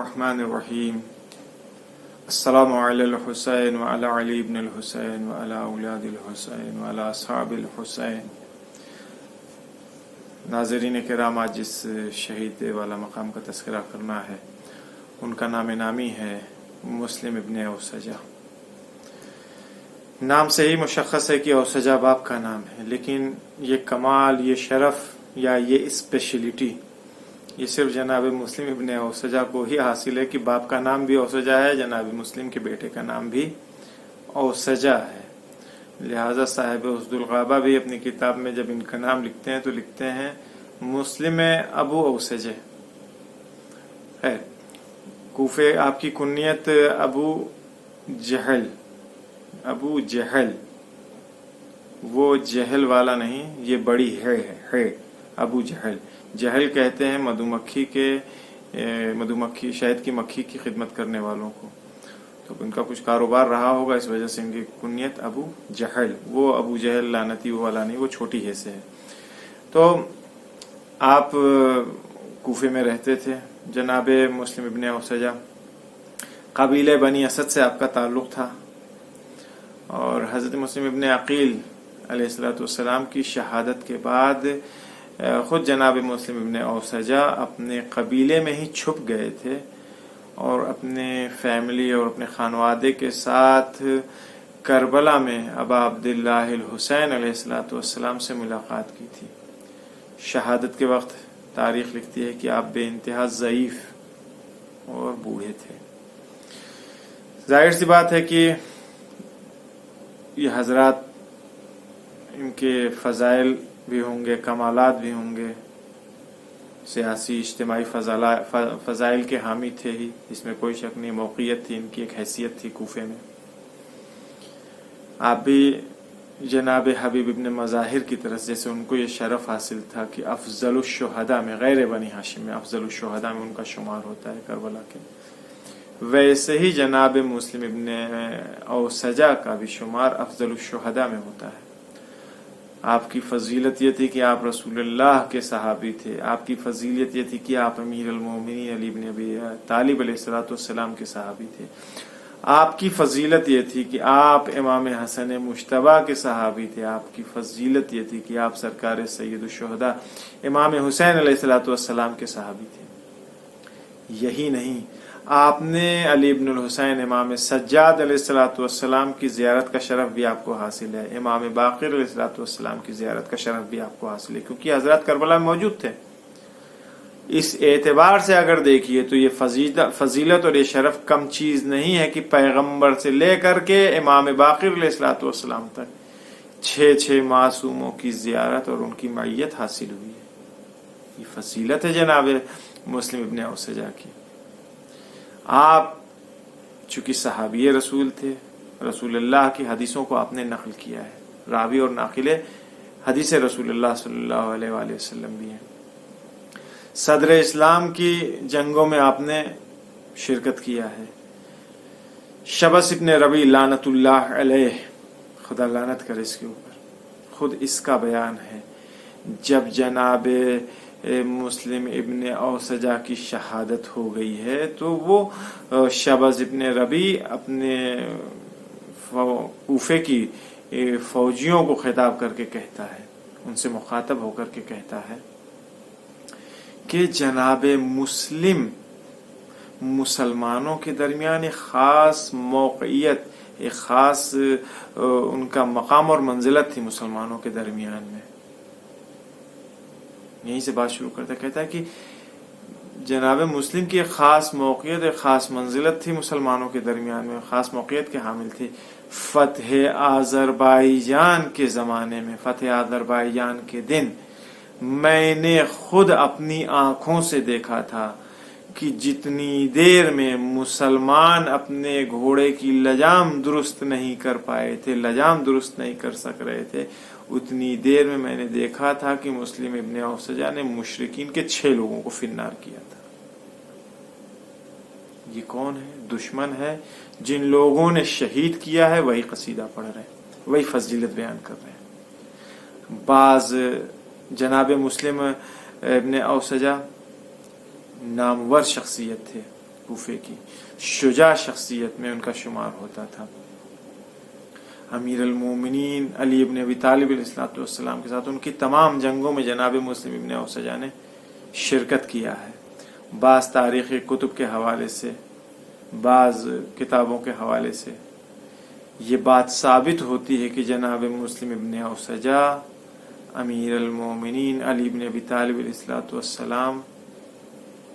الرحمن الرحیم السلام علی الحسین وعلی علی ابن الحسین وعلی اولاد الحسین وعلی اصحاب الحسین۔ ناظرین کرام، آج جس شہید والا مقام کا تذکرہ کرنا ہے ان کا نام نامی ہے مسلم ابن اوسجہ۔ نام سے ہی مشخص ہے کہ اوسجہ باپ کا نام ہے، لیکن یہ کمال، یہ شرف یا یہ اسپیشلٹی یہ صرف جناب مسلم ابن اوسجہ کو ہی حاصل ہے کہ باپ کا نام بھی اوسجہ ہے، جناب مسلم کے بیٹے کا نام بھی اوسجہ ہے۔ لہذا صاحب اسد الغابہ بھی اپنی کتاب میں جب ان کا نام لکھتے ہیں تو لکھتے ہیں مسلم ابو اوسجہ ہے۔ کوفے آپ کی کنیت ابو جہل، وہ جہل والا نہیں، یہ بڑی ہے ابو جہل۔ جہل کہتے ہیں مدھومکھی شہد کی مکھی کی خدمت کرنے والوں کو، تو ان کا کچھ کاروبار رہا ہوگا، اس وجہ سے ان کی کنیت ابو جہل۔ وہ ابو جہل لعنتی والا نہیں، وہ چھوٹی ہے سے ہے۔ تو آپ کوفے میں رہتے تھے۔ جناب مسلم ابن اوسجہ قبیلہ بنی اسد سے آپ کا تعلق تھا، اور حضرت مسلم ابن عقیل علیہ السلام کی شہادت کے بعد خود جناب مسلم ابن اوسجہ اپنے قبیلے میں ہی چھپ گئے تھے اور اپنے فیملی اور اپنے خانوادے کے ساتھ کربلا میں ابا عبداللہ الحسین علیہ السلام سے ملاقات کی تھی۔ شہادت کے وقت تاریخ لکھتی ہے کہ آپ بے انتہا ضعیف اور بوڑھے تھے۔ ظاہر سی بات ہے کہ یہ حضرات، ان کے فضائل بھی ہوں گے، کمالات بھی ہوں گے، سیاسی اجتماعی فضائل کے حامی تھے ہی، اس میں کوئی شک نہیں۔ موقعیت تھی ان کی، ایک حیثیت تھی کوفے میں۔ آپ بھی جناب حبیب ابن مظاہر کی طرف، جیسے ان کو یہ شرف حاصل تھا کہ افضل الشہداء میں، غیر بنی ہاشم میں افضل الشہداء میں ان کا شمار ہوتا ہے کربلا کے، ویسے ہی جناب مسلم ابن اوسجہ کا بھی شمار افضل الشہداء میں ہوتا ہے۔ آپ کی فضیلت یہ تھی کہ آپ رسول اللہ کے صحابی تھے، آپ کی فضیلت یہ تھی کہ آپ امیر المومنین علی بن ابی طالب علیہ السلام کے صحابی تھے، آپ کی فضیلت یہ تھی کہ آپ امام حسن مجتبیٰ کے صحابی تھے، آپ کی فضیلت یہ تھی کہ آپ سرکار سید الشہداء امام حسین علیہ السلام کے صحابی تھے۔ یہی نہیں، آپ نے علی بن الحسین امام سجاد علیہ السلام کی زیارت کا شرف بھی آپ کو حاصل ہے، امام باقر علیہ السلام کی زیارت کا شرف بھی آپ کو حاصل ہے، کیونکہ حضرات کربلا میں موجود تھے۔ اس اعتبار سے اگر دیکھیے تو یہ فضیلت اور یہ شرف کم چیز نہیں ہے کہ پیغمبر سے لے کر کے امام باقر علیہ السلام تک 6 معصوموں کی زیارت اور ان کی معیت حاصل ہوئی ہے۔ یہ فضیلت ہے جناب مسلم ابن اوسجہ کی۔ آپ چونکہ صحابی رسول تھے، رسول اللہ کی حدیثوں کو آپ نے نقل کیا ہے، راوی اور ناقل حدیث رسول اللہ صلی اللہ علیہ وآلہ وسلم بھی ہیں۔ صدر اسلام کی جنگوں میں آپ نے شرکت کیا ہے۔ شبس ابن ربی لعنت اللہ علیہ، خدا لعنت کرے اس کے اوپر، خود اس کا بیان ہے۔ جب جناب مسلم ابن اوسجہ کی شہادت ہو گئی ہے تو وہ شبز ابن ربی اپنے کوفے کی فوجیوں کو خطاب کر کے کہتا ہے، ان سے مخاطب ہو کر کے کہتا ہے کہ جناب مسلم مسلمانوں کے درمیان ایک خاص موقعیت، ایک خاص ان کا مقام اور منزلت تھی مسلمانوں کے درمیان میں۔ یہیں سے بات شروع کرتا، کہتا ہے کہ جناب مسلم کی ایک خاص موقعیت، ایک خاص منزلت تھی مسلمانوں کے درمیان میں، خاص موقعیت کے حامل تھے۔ فتح آذربائیجان کے زمانے میں، فتح آذربائیجان کے دن میں نے خود اپنی آنکھوں سے دیکھا تھا کہ جتنی دیر میں مسلمان اپنے گھوڑے کی لجام درست نہیں کر پائے تھے، لجام درست نہیں کر سک رہے تھے، اتنی دیر میں نے دیکھا تھا کہ مسلم ابن اوسجہ نے مشرکین کے 6 لوگوں کو فنار کیا تھا۔ یہ کون ہے؟ دشمن ہے، جن لوگوں نے شہید کیا ہے وہی قصیدہ پڑھ رہے ہیں، وہی فضیلت بیان کر رہے ہیں۔ بعض جناب مسلم ابن اوسجہ نامور شخصیت تھے، کوفے کی شجاع شخصیت میں ان کا شمار ہوتا تھا. امیر المومنین علی ابن ابی طالب علیہ السلام کے ساتھ ان کی تمام جنگوں میں جناب مسلم ابن اوسجہ نے شرکت کیا ہے. بعض تاریخی کتب کے حوالے سے، بعض کتابوں کے حوالے سے یہ بات ثابت ہوتی ہے کہ جناب مسلم ابن اوسجہ امیر المومنین علی ابن ابی طالب علیہ السلام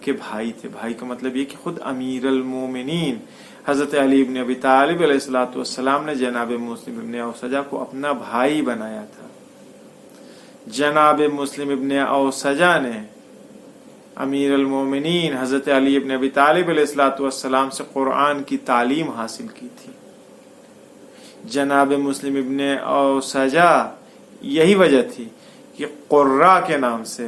کے بھائی تھے. بھائی کا مطلب یہ کہ خود امیر المومنین حضرت علی ابن ابی طالب علیہ السلام نے جناب مسلم ابن اوسجہ کو اپنا بھائی بنایا تھا. جناب مسلم ابن اوسجہ نے امیر المومنین حضرت علی ابن ابی طالب علیہ السلام سے قرآن کی تعلیم حاصل کی تھی. جناب مسلم ابن اوسجہ یہی وجہ تھی کہ قرہ کے نام سے،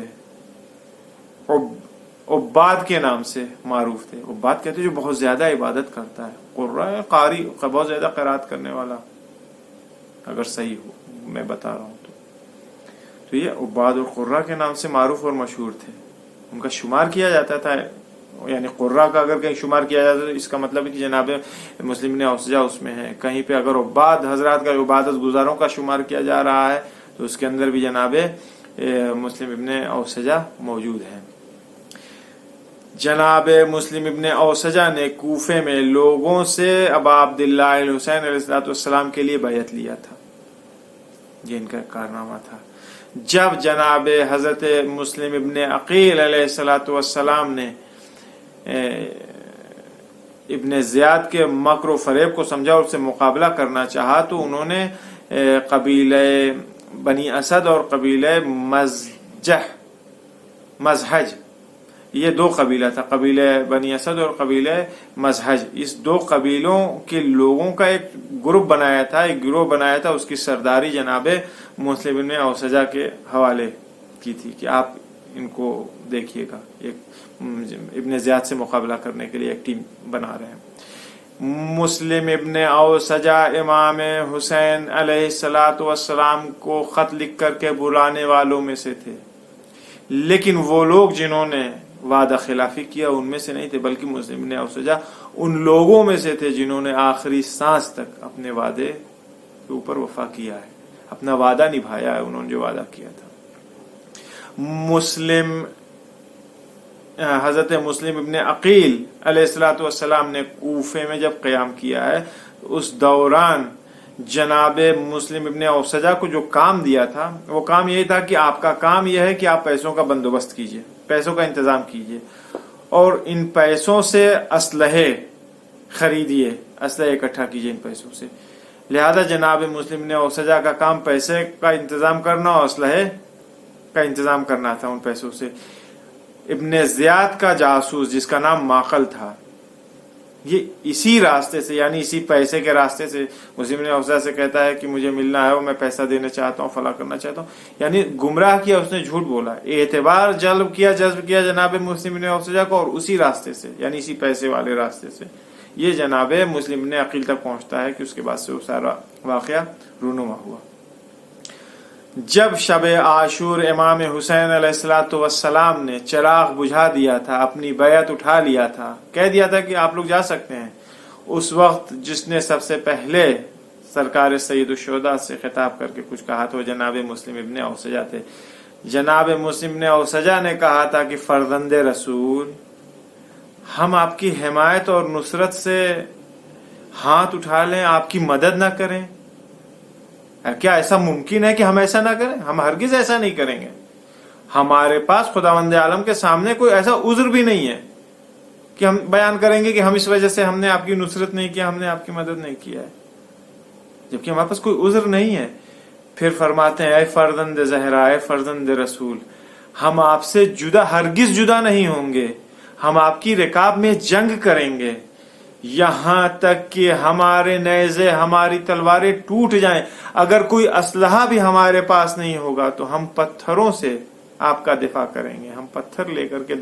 عباد کے نام سے معروف تھے. عباد کہتے جو بہت زیادہ عبادت کرتا ہے. قرہ قاری، بہت زیادہ قرات کرنے والا، اگر صحیح ہو میں بتا رہا ہوں تو یہ عباد اور قرہ کے نام سے معروف اور مشہور تھے. ان کا شمار کیا جاتا تھا، یعنی قرہ کا اگر کہیں شمار کیا جاتا ہے تو اس کا مطلب ہے کہ جناب مسلم نے اوسجہ اس میں ہے. کہیں پہ اگر عباد حضرات کا، عبادت گزاروں کا شمار کیا جا رہا ہے تو اس کے اندر بھی جناب مسلم ابن اوسجہ موجود ہیں. جناب مسلم ابن اوسجہ نے کوفے میں لوگوں سے ابا عبداللہ الحسین علیہ السلام کے لیے بیعت لیا تھا. یہ ان کا کارنامہ تھا. جب جناب حضرت مسلم ابن عقیل علیہ السلام نے ابن زیاد کے مکر و فریب کو سمجھا اور اس سے مقابلہ کرنا چاہا تو انہوں نے قبیلہ بنی اسد اور قبیلہ مزحج، یہ دو قبیلہ تھا، قبیلہ بنی اسد اور قبیلہ مزحج، اس دو قبیلوں کے لوگوں کا ایک گروپ بنایا تھا، ایک گروہ بنایا تھا. اس کی سرداری جناب مسلم ابن اوسجہ کے حوالے کی تھی کہ آپ ان کو دیکھیے گا، ایک ابن زیاد سے مقابلہ کرنے کے لیے ایک ٹیم بنا رہے ہیں. مسلم ابن اوسجہ امام حسین علیہ السلام کو خط لکھ کر کے بلانے والوں میں سے تھے، لیکن وہ لوگ جنہوں نے وعدہ خلافی کیا ان میں سے نہیں تھے، بلکہ مسلم ابن اوسجہ ان لوگوں میں سے تھے جنہوں نے آخری سانس تک اپنے وعدے کے اوپر وفا کیا ہے، اپنا وعدہ نبھایا ہے انہوں نے جو وعدہ کیا تھا. حضرت مسلم ابن عقیل علیہ السلام نے کوفے میں جب قیام کیا ہے اس دوران جناب مسلم ابن اوسجہ کو جو کام دیا تھا وہ کام یہی تھا کہ آپ کا کام یہ ہے کہ آپ پیسوں کا بندوبست کیجئے، پیسوں کا انتظام کیجئے اور ان پیسوں سے اسلحے خریدیے، اسلحے اکٹھا کیجئے ان پیسوں سے. لہذا جناب مسلم ابن اوسجہ کا کام پیسے کا انتظام کرنا اور اسلحے کا انتظام کرنا تھا ان پیسوں سے. ابن زیاد کا جاسوس جس کا نام ماقل تھا، یہ اسی راستے سے، یعنی اسی پیسے کے راستے سے مسلم ابن اوسجہ سے کہتا ہے کہ مجھے ملنا ہے، میں پیسہ دینا چاہتا ہوں، فلاں کرنا چاہتا ہوں، یعنی گمراہ کیا، اس نے جھوٹ بولا، اعتبار جذب کیا جناب مسلم ابن اوسجہ کو، اور اسی راستے سے یعنی اسی پیسے والے راستے سے یہ جناب مسلم ابن عقیل تک پہنچتا ہے کہ اس کے بعد سے وہ سارا واقعہ رونما ہوا. جب شب عاشور امام حسین علیہ السلام نے چراغ بجھا دیا تھا، اپنی بیعت اٹھا لیا تھا، کہہ دیا تھا کہ آپ لوگ جا سکتے ہیں، اس وقت جس نے سب سے پہلے سرکار سید الشہداء سے خطاب کر کے کچھ کہا تو جناب مسلم ابن اوسجہ تھے. جناب مسلم ابن اوسجہ نے کہا تھا کہ فرزند رسول، ہم آپ کی حمایت اور نصرت سے ہاتھ اٹھا لیں، آپ کی مدد نہ کریں؟ کیا ایسا ممکن ہے کہ ہم ایسا نہ کریں؟ ہم ہرگز ایسا نہیں کریں گے. ہمارے پاس خداوند عالم کے سامنے کوئی ایسا عذر بھی نہیں ہے کہ ہم بیان کریں گے کہ ہم اس وجہ سے ہم نے آپ کی نصرت نہیں کیا، ہم نے آپ کی مدد نہیں کیا ہے، جبکہ ہمارے پاس کوئی عذر نہیں ہے. پھر فرماتے ہیں اے فرزند زہرا، اے فرزند رسول، ہم آپ سے ہرگز جدا نہیں ہوں گے، ہم آپ کی رکاب میں جنگ کریں گے یہاں تک کہ ہمارے نیزے، ہماری تلواریں ٹوٹ جائیں. اگر کوئی اسلحہ بھی ہمارے پاس نہیں ہوگا تو ہم پتھروں سے آپ کا دفاع کریں گے، ہم پتھر لے کر کے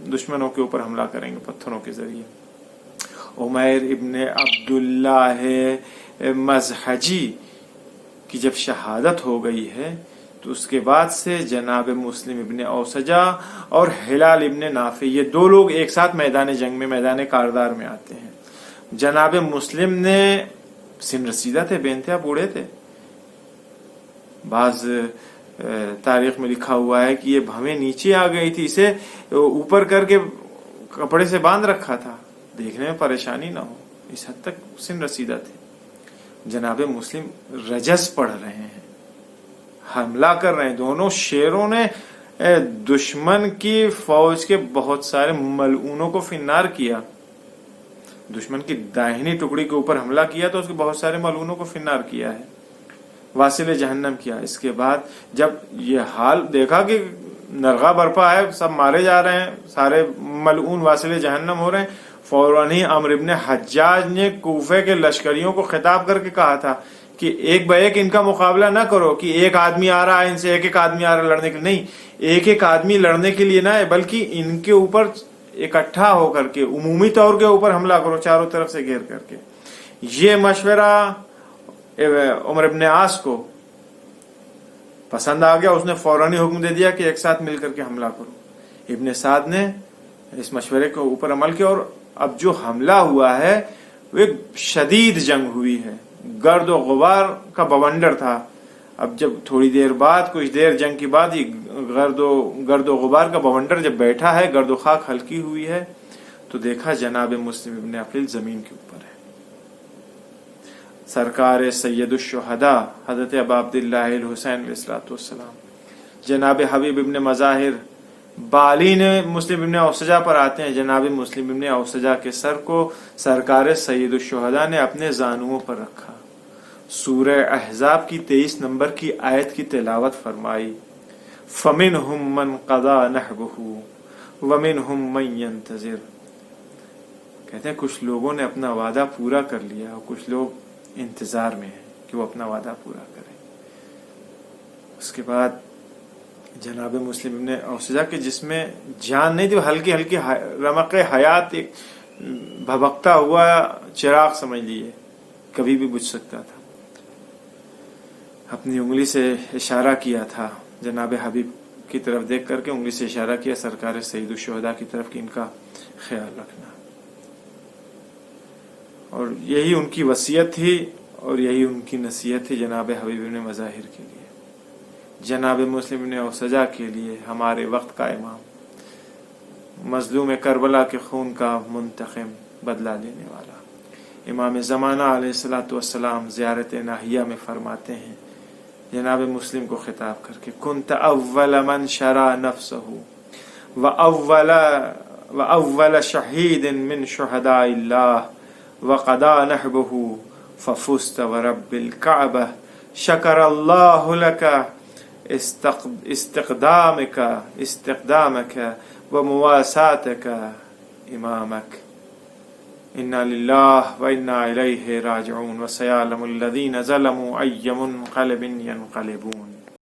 دشمنوں کے اوپر حملہ کریں گے پتھروں کے ذریعے. عمیر ابن عبداللہ مزحجی کی جب شہادت ہو گئی ہے تو اس کے بعد سے جناب مسلم ابن اوسجہ اور ہلال ابن نافع یہ دو لوگ ایک ساتھ میدان جنگ میں، میدان کاردار میں آتے ہیں۔ جناب مسلم نے سن رسیدہ تھے، بے انتہا بوڑھے تھے، بعض تاریخ میں لکھا ہوا ہے کہ یہ بھویں نیچے آ گئی تھی، اسے اوپر کر کے کپڑے سے باندھ رکھا تھا دیکھنے میں پریشانی نہ ہو، اس حد تک سن رسیدہ تھے۔ جناب مسلم رجس پڑھ رہے ہیں، حملہ کر رہے ہیں، دونوں شیروں نے دشمن کی فوج کے بہت سارے ملعونوں کو فنار کیا، دشمن کی داہنی ٹکڑی کے اوپر حملہ کیا تو اس کے بہت سارے ملعونوں کو فنار کیا ہے، واصل جہنم کیا۔ اس کے بعد جب یہ حال دیکھا کہ نرغہ برپا ہے، سب مارے جا رہے ہیں، سارے ملعون واصل جہنم ہو رہے ہیں، فوراً ہی عمرو بن حجاج نے کوفے کے لشکریوں کو خطاب کر کے کہا تھا کہ ایک بہ ایک ان کا مقابلہ نہ کرو، کہ ایک آدمی آ رہا ہے ان سے ایک آدمی آ رہا ہے لڑنے کے لیے، نہیں، ایک آدمی لڑنے کے لیے نہ ہے، بلکہ ان کے اوپر اکٹھا ہو کر کے عمومی طور کے اوپر حملہ کرو، چاروں طرف سے گھیر کر کے۔ یہ مشورہ عمر ابن عاص کو پسند آ گیا، اس نے فوراً حکم دے دیا کہ ایک ساتھ مل کر کے حملہ کرو۔ ابن سعد نے اس مشورے کے اوپر عمل کیا، اور اب جو حملہ ہوا ہے وہ ایک شدید جنگ ہوئی ہے، گرد و غبار کا بونڈر تھا۔ اب جب تھوڑی دیر بعد، کچھ دیر جنگ کے بعد، یہ گرد و غبار کا بونڈر جب بیٹھا ہے، گرد و خاک ہلکی ہوئی ہے، تو دیکھا جناب مسلم ابن عقیل زمین کے اوپر ہے۔ سرکار سید الشہداء حضرت ابا عبداللہ الحسین علیہ الصلوۃ والسلام، جناب حبیب ابن مظاہر بالین مسلم ابن اوسجہ پر آتے ہیں۔ جناب مسلم ابن اوسجہ کے سر کو سرکار سید الشہداء نے اپنے زانوؤں پر رکھا، سورہ احزاب کی 23 نمبر کی آیت کی تلاوت فرمائی، فَمِنْهُمْ مَنْ قَضَى نَحْبَهُ وَمِنْهُمْ مَنْ يَنْتَظِرُ۔ کہتے ہیں کچھ لوگوں نے اپنا وعدہ پورا کر لیا اور کچھ لوگ انتظار میں ہیں کہ وہ اپنا وعدہ پورا کریں۔ اس کے بعد جناب مسلم ابن اوسجہ کے جسم میں جان نہیں تھی، ہلکی ہلکی رمق حیات، ایک بھبکتا ہوا چراغ سمجھ لیے، کبھی بھی بجھ سکتا تھا۔ اپنی انگلی سے اشارہ کیا تھا جناب حبیب کی طرف دیکھ کر کے، انگلی سے اشارہ کیا سرکار سید الشہداء کی طرف کہ ان کا خیال رکھنا، اور یہی ان کی وصیت تھی اور یہی ان کی نصیحت تھی جناب حبیب ابن مظاہر کے لیے، جناب مسلم ابن اوسجہ کے لیے، ہمارے وقت کا امام، مظلوم کربلا کے خون کا منتقم، بدلہ لینے والا۔ امام زمانہ علیہ الصلوۃ والسلام زیارت ناہیہ میں فرماتے ہیں جناب مسلم کو خطاب کر کے، کنت اول من شرا نفسہ واول شہید من شہداء اللہ وقضى نحبه ففزت ورب الكعبہ شکر اللہ لك استقدامك ومواساتك امامك انا للہ وانا الیہ راجعون وسيعلم الذین ظلموا ای منقلب ینقلبون۔